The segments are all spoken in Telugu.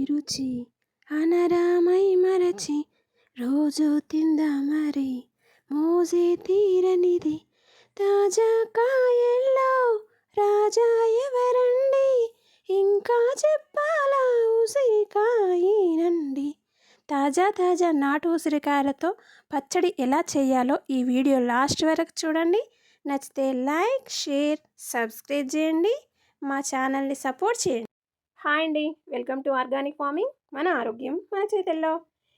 రుచి అనరామై మరచి రోజు తిందా మరి మోజే తీరనిది తాజా కాయల్లో రాజా ఎవరండి ఇంకా చెప్పాలా ఉసిరికాయనండి. తాజా తాజా నాటు ఉసిరికాయలతో పచ్చడి ఎలా చేయాలో ఈ వీడియో లాస్ట్ వరకు చూడండి. నచ్చితే లైక్, షేర్, సబ్స్క్రైబ్ చేయండి. మా ఛానల్ని సపోర్ట్ చేయండి. హాయ్ అండి, వెల్కమ్ టు ఆర్గానిక్ ఫార్మింగ్. మన ఆరోగ్యం మన చేతుల్లో.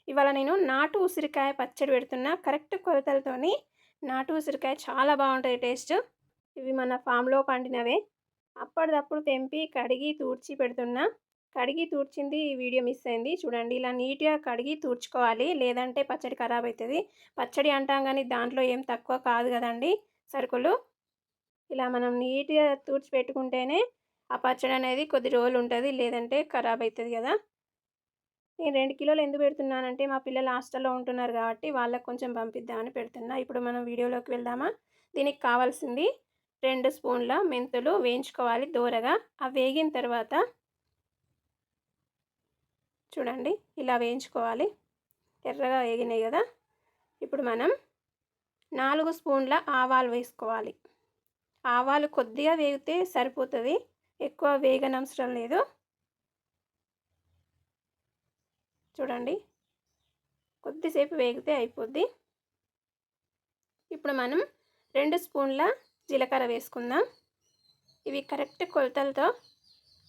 ఇవాళ నేను నాటు ఉసిరికాయ పచ్చడి పెడుతున్నా. కరెక్ట్ కొలతలతోని నాటు ఉసిరికాయ చాలా బాగుంటుంది టేస్ట్. ఇవి మన ఫామ్లో పండినవే. అప్పటిదప్పుడు తెంపి కడిగి తూడ్చి పెడుతున్నా. కడిగి తూడ్చింది ఈ వీడియో మిస్ అయింది చూడండి. ఇలా నీట్గా కడిగి తూడ్చుకోవాలి, లేదంటే పచ్చడి ఖరాబ్ అవుతుంది. పచ్చడి అంటాం కానీ దాంట్లో ఏం తక్కువ కాదు కదండి సరుకులు. ఇలా మనం నీట్గా తూడ్చి పెట్టుకుంటేనే ఆ పచ్చడి అనేది కొద్ది రోజులు ఉంటుంది, లేదంటే ఖరాబ్ అవుతుంది కదా. నేను 2 కిలోలు ఎందుకు పెడుతున్నానంటే మా పిల్లలు హాస్టల్లో ఉంటున్నారు కాబట్టి వాళ్ళకు కొంచెం పంపిద్దామని పెడుతున్నా. ఇప్పుడు మనం వీడియోలోకి వెళ్దామా. దీనికి కావాల్సింది 2 స్పూన్ల మెంతులు వేయించుకోవాలి దూరగా. అవి వేగిన తర్వాత చూడండి ఇలా వేయించుకోవాలి. ఎర్రగా వేగినాయి కదా. ఇప్పుడు మనం 4 స్పూన్ల ఆవాలు వేసుకోవాలి. ఆవాలు కొద్దిగా వేగితే సరిపోతుంది, ఎక్కువ వేగనవసరం లేదు. చూడండి కొద్దిసేపు వేగితే అయిపోద్ది. ఇప్పుడు మనం 2 స్పూన్ల జీలకర్ర వేసుకుందాం. ఇవి కరెక్ట్ కొలతలతో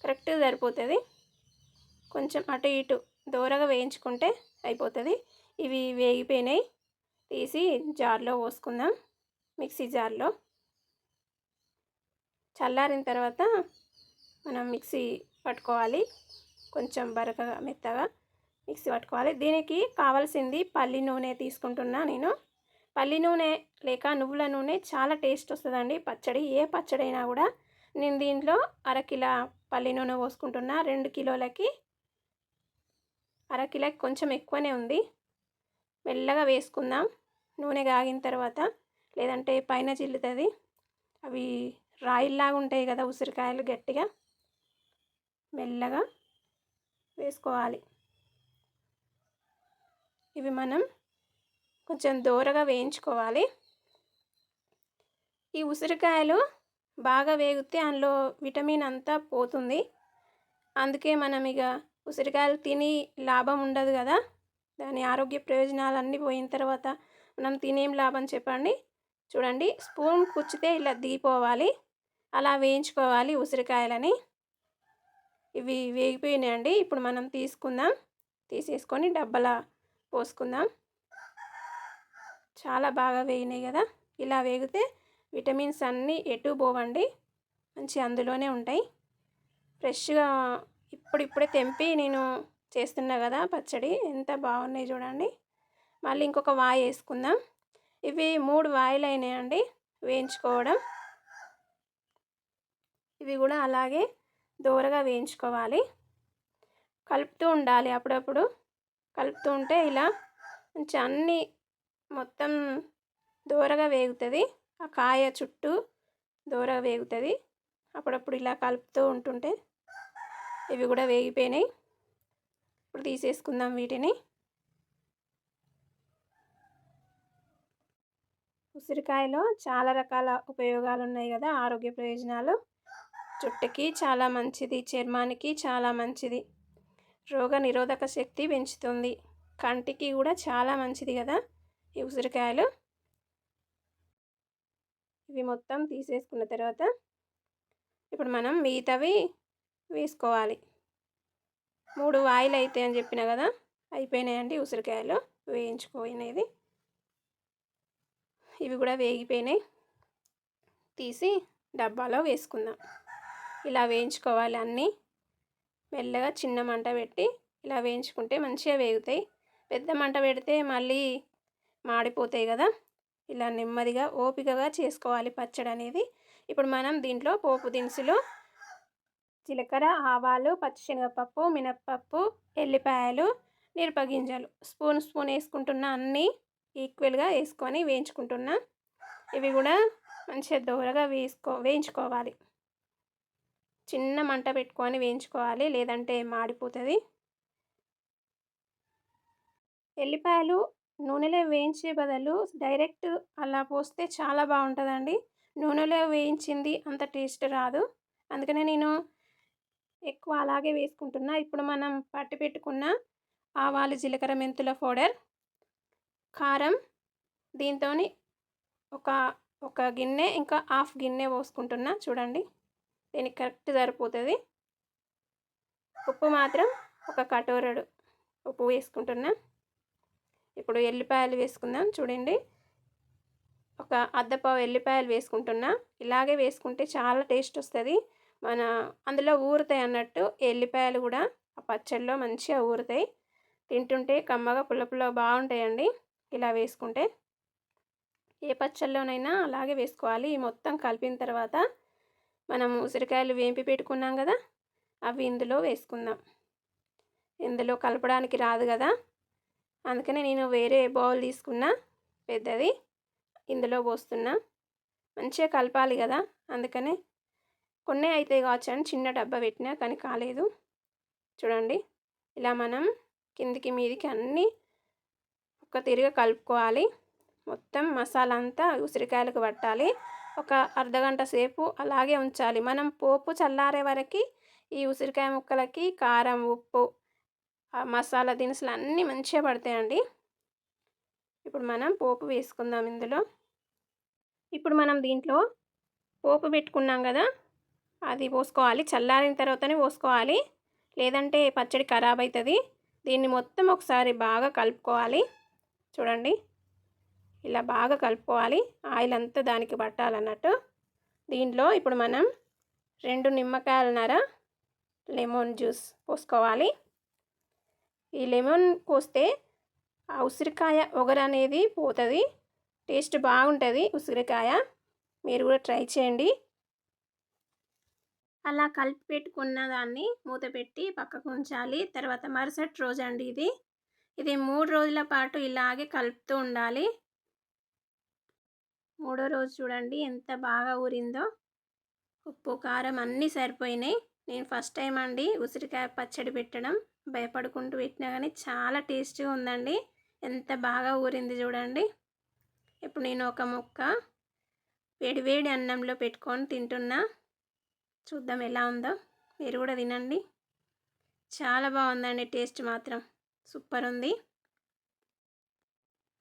కరెక్ట్గా సరిపోతుంది. కొంచెం అటు ఇటు దూరగా వేయించుకుంటే అయిపోతుంది. ఇవి వేగిపోయినాయి, తీసి జార్లో పోసుకుందాం, మిక్సీ జార్లో. చల్లారిన తర్వాత మనం మిక్సీ పట్టుకోవాలి, కొంచెం బరకగా మెత్తగా మిక్సీ పట్టుకోవాలి. దీనికి కావాల్సింది పల్లి నూనె తీసుకుంటున్నా నేను. పల్లి నూనె లేక నువ్వుల నూనె చాలా టేస్ట్ వస్తుందండి పచ్చడి. ఏ పచ్చడి అయినా కూడా. నేను దీంట్లో 1/2 కిలో పల్లి నూనె పోసుకుంటున్నా. 2 కిలోలకి 1/2 కిలోకి కొంచెం ఎక్కువనే ఉంది. మెల్లగా వేసుకుందాం నూనె కాగిన తర్వాత, లేదంటే పైన చిల్లుతుంది. అవి రాయిల్లాగా ఉంటాయి కదా ఉసిరికాయలు, గట్టిగా మెల్లగా వేసుకోవాలి. ఇవి మనం కొంచెం దూరగా వేయించుకోవాలి. ఈ ఉసిరికాయలు బాగా వేగితే అందులో విటమిన్ అంతా పోతుంది. అందుకే మనం ఇక ఉసిరికాయలు తిని లాభం ఉండదు కదా. దాని ఆరోగ్య ప్రయోజనాలన్నీ పోయిన తర్వాత మనం తినేం లాభం చెప్పండి. చూడండి స్పూన్ కుచ్చితే ఇలా దిగిపోవాలి, అలా వేయించుకోవాలి ఉసిరికాయలని. ఇవి వేగిపోయినాయండి. ఇప్పుడు మనం తీసుకుందాం, తీసేసుకొని డబ్బాలో పోసుకుందాం. చాలా బాగా వేగినాయి కదా. ఇలా వేగితే విటమిన్స్ అన్నీ ఎటు పోవండి, మంచి అందులోనే ఉంటాయి. ఫ్రెష్గా ఇప్పుడిప్పుడే తెంపి నేను చేస్తున్నా కదా పచ్చడి. ఎంత బాగున్నాయి చూడండి. మళ్ళీ ఇంకొక వాయి వేసుకుందాం. ఇవి 3 వాయిలు అయినాయండి వేయించుకోవడం. ఇవి కూడా అలాగే దూరగా వేయించుకోవాలి. కలుపుతూ ఉండాలి, అప్పుడప్పుడు కలుపుతూ ఉంటే ఇలా కొంచెం అన్నీ మొత్తం దూరగా వేగుతుంది. ఆ కాయ చుట్టూ దూరగా వేగుతుంది. అప్పుడప్పుడు ఇలా కలుపుతూ ఉంటుంటే ఇవి కూడా వేగిపోయినాయి. ఇప్పుడు తీసేసుకుందాం వీటిని. ఉసిరికాయలో చాలా రకాల ఉపయోగాలు ఉన్నాయి కదా, ఆరోగ్య ప్రయోజనాలు. జుట్టుకి చాలా మంచిది, చర్మానికి చాలా మంచిది, రోగ నిరోధక శక్తి పెంచుతుంది, కంటికి కూడా చాలా మంచిది కదా ఈ ఉసిరికాయలు. ఇవి మొత్తం తీసేసుకున్న తర్వాత ఇప్పుడు మనం మిగతావి వేసుకోవాలి. 3 వాయిలు అయితే అని చెప్పిన కదా, అయిపోయినాయండి ఉసిరికాయలు వేయించుకోయినది. ఇవి కూడా వేగిపోయినాయి, తీసి డబ్బాలో వేసుకుందాం. ఇలా వేయించుకోవాలి అన్నీ. మెల్లగా చిన్న మంట పెట్టి ఇలా వేయించుకుంటే మంచిగా వేగుతాయి. పెద్ద మంట పెడితే మళ్ళీ మాడిపోతాయి కదా. ఇలా నెమ్మదిగా ఓపికగా చేసుకోవాలి పచ్చడి అనేది. ఇప్పుడు మనం దీంట్లో పోపు దినుసులు, జీలకర్ర, ఆవాలు, పచ్చిశనగపప్పు, మినప్పప్పు, ఎల్లిపాయలు, మిరపగింజలు స్పూన్ వేసుకుంటున్నా. అన్నీ ఈక్వల్గా వేసుకొని వేయించుకుంటున్నా. ఇవి కూడా మంచిగా దూరగా వేయించుకోవాలి. చిన్న మంట పెట్టుకొని వేయించుకోవాలి, లేదంటే మాడిపోతుంది. ఎల్లిపాయలు నూనెలో వేయించే బదులు డైరెక్ట్ అలా పోస్తే చాలా బాగుంటుందండి. నూనెలో వేయించింది అంత టేస్ట్ రాదు. అందుకనే నేను ఎక్కువ అలాగే వేసుకుంటున్నా. ఇప్పుడు మనం పట్టి పెట్టుకున్న ఆవాలు, జీలకర్ర, మెంతుల పౌడర్, కారం, దీంతోని ఒక ఒక గిన్నె ఇంకా హాఫ్ గిన్నె పోసుకుంటున్నా. చూడండి, దీనికి కరెక్ట్ సరిపోతుంది. ఉప్పు మాత్రం ఒక కటోరడు ఉప్పు వేసుకుంటున్నా. ఇప్పుడు ఎల్లిపాయలు వేసుకుందాం. చూడండి, ఒక అర్ధపావు ఎల్లిపాయలు వేసుకుంటున్నా. ఇలాగే వేసుకుంటే చాలా టేస్ట్ వస్తుంది. అందులో ఊరుతాయి అన్నట్టు ఎల్లిపాయలు కూడా ఆ పచ్చడిలో మంచిగా ఊరుతాయి. తింటుంటే కమ్మగా పుల్ల పుల్ల బాగుంటాయండి ఇలా వేసుకుంటే. ఏ పచ్చళ్ళలోనైనా అలాగే వేసుకోవాలి. మొత్తం కలిపిన తర్వాత మనం ఉసిరికాయలు వేంపి పెట్టుకున్నాం కదా, అవి ఇందులో వేసుకుందాం. ఇందులో కలపడానికి రాదు కదా, అందుకనే నేను వేరే బౌల్ తీసుకున్నా పెద్దది, ఇందులో పోస్తున్నా. మంచిగా కలపాలి కదా, అందుకనే కొన్ని అయితే కావచ్చు అని చిన్న డబ్బా పెట్టినా కానీ కాలేదు. చూడండి, ఇలా మనం కిందికి మీదికి అన్నీ ఒక తిరిగి కలుపుకోవాలి. మొత్తం మసాలా అంతా ఉసిరికాయలకు పట్టాలి. ఒక అర్ధగంట సేపు అలాగే ఉంచాలి. మనం పోపు చల్లారే వరకు ఈ ఉసిరికాయ ముక్కలకి కారం, ఉప్పు, మసాలా దినుసులు అన్నీ మంచిగా పడతాయండి. ఇప్పుడు మనం పోపు వేసుకుందాం ఇందులో. ఇప్పుడు మనం దీంట్లో పోపు పెట్టుకున్నాం కదా, అది పోసుకోవాలి. చల్లారిన తర్వాతనే పోసుకోవాలి, లేదంటే పచ్చడి ఖరాబ్ అవుతుంది. దీన్ని మొత్తం ఒకసారి బాగా కలుపుకోవాలి. చూడండి, ఇలా బాగా కలుపుకోవాలి. ఆయిల్ అంతా దానికి పట్టాలన్నట్టు. దీంట్లో ఇప్పుడు మనం 2 నిమ్మకాయలన్నర లెమన్ జ్యూస్ పోసుకోవాలి. ఈ లెమన్ పోస్తే ఆ ఉసిరికాయ ఒగరు అనేది పోతుంది. టేస్ట్ బాగుంటుంది ఉసిరికాయ. మీరు కూడా ట్రై చేయండి. అలా కలిపి పెట్టుకున్న దాన్ని మూత పెట్టి పక్కకు ఉంచాలి. తర్వాత మరుసటి రోజు అండి ఇది 3 రోజుల పాటు ఇలాగే కలుపుతూ ఉండాలి. 3వ రోజు చూడండి ఎంత బాగా ఊరిందో. ఉప్పు, కారం అన్నీ సరిపోయినాయి. నేను ఫస్ట్ టైం అండి ఉసిరికాయ పచ్చడి పెట్టడం. భయపడుకుంటూ పెట్టినా కానీ చాలా టేస్టీగా ఉందండి. ఎంత బాగా ఊరింది చూడండి. ఇప్పుడు నేను ఒక ముక్క వేడి వేడి అన్నంలో పెట్టుకొని తింటున్నా. చూద్దాం ఎలా ఉందో. మీరు కూడా తినండి. చాలా బాగుందండి, టేస్ట్ మాత్రం సూపర్ ఉంది.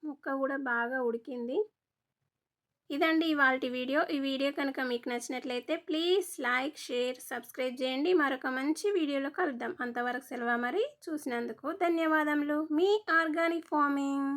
ముక్క కూడా బాగా ఉడికింది. ఇదండి ఇవాల్టి వీడియో. ఈ వీడియో కనుక మీకు నచ్చినట్లయితే ప్లీజ్ లైక్, షేర్, సబ్స్క్రైబ్ చేయండి. మరొక మంచి వీడియోలో కలుద్దాం. అంతవరకు సెలవు. మరి చూసినందుకు ధన్యవాదములు. మీ ఆర్గానిక్ ఫార్మింగ్.